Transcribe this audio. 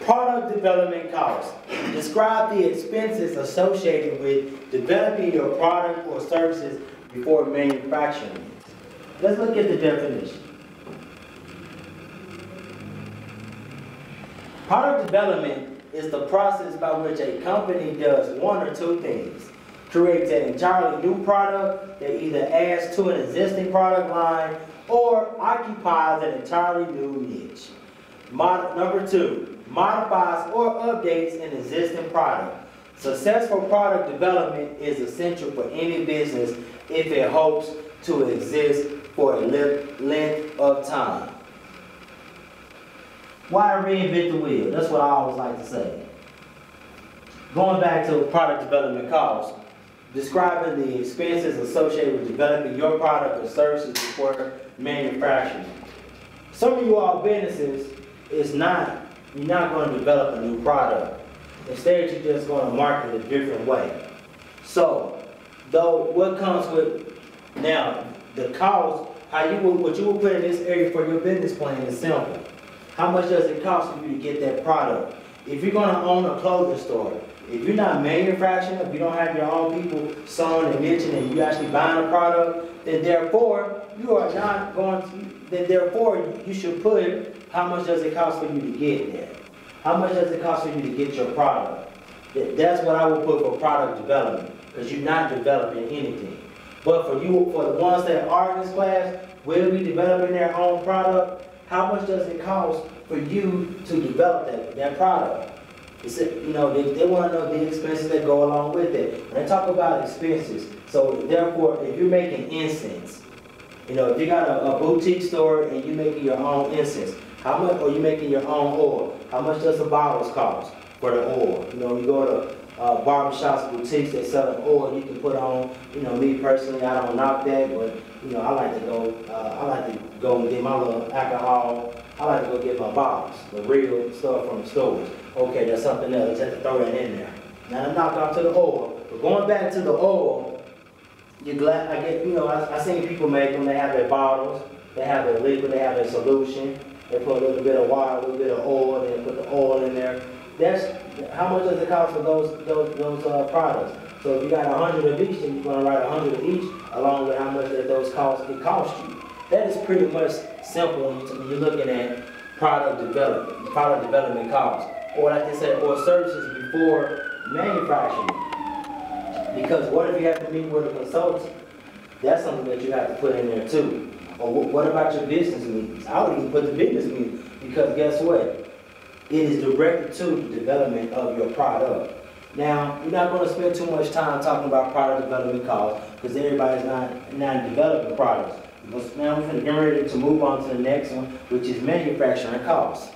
Product development costs. Describe the expenses associated with developing your product or services before manufacturing it. Let's look at the definition. Product development is the process by which a company does one or two things. Creates an entirely new product that either adds to an existing product line or occupies an entirely new niche. Number two, modifies or updates an existing product. Successful product development is essential for any business if it hopes to exist for a length of time. Why reinvent the wheel? That's what I always like to say. Going back to product development costs, describing the expenses associated with developing your product or services before manufacturing. Some of you all businesses, you're not going to develop a new product. Instead, you're just going to market it a different way. So, what comes with now the cost, what you will put in this area for your business plan is simple. How much does it cost for you to get that product? If you're going to own a clothing store, if you're not manufacturing, if you don't have your own people sewing and knitting and you actually buying a product, then therefore you should put how much does it cost for you to get there? How much does it cost for you to get your product? That's what I would put for product development, because you're not developing anything. But for the ones that are in this class, will be developing their own product, how much does it cost for you to develop that product? They want to know the expenses that go along with it. When I talk about expenses, so therefore, if you're making incense, if you got a boutique store and you're making your own incense, how much, or you're making your own oil, how much does the bottles cost for the oil? You go to barbershops, boutiques that sell an oil you can put on. Me personally, I don't knock that, but I like to go and get my little alcohol. I like to go get my bottles, the real stuff from the stores. Okay, that's something else. Just have to throw that in there. Now to knock off to the oil. But going back to the oil, I seen people make them. They have their bottles, they have their liquid, they have their solution. They put a little bit of water, a little bit of oil, then they put the oil in there. That's how much does it cost for those products? So if you got 100 of each, then you're going to write 100 of each, along with how much that those cost you. That is pretty much simple when you're looking at product development costs, or like they said, or services before manufacturing. Because what if you have to meet with a consultant? That's something that you have to put in there too. Or what about your business meetings? I would even put the business meetings, because guess what? It is directed to the development of your product. Now, you're not going to spend too much time talking about product development costs, because everybody's not developing products. Now we're going to get ready to move on to the next one, which is manufacturing costs.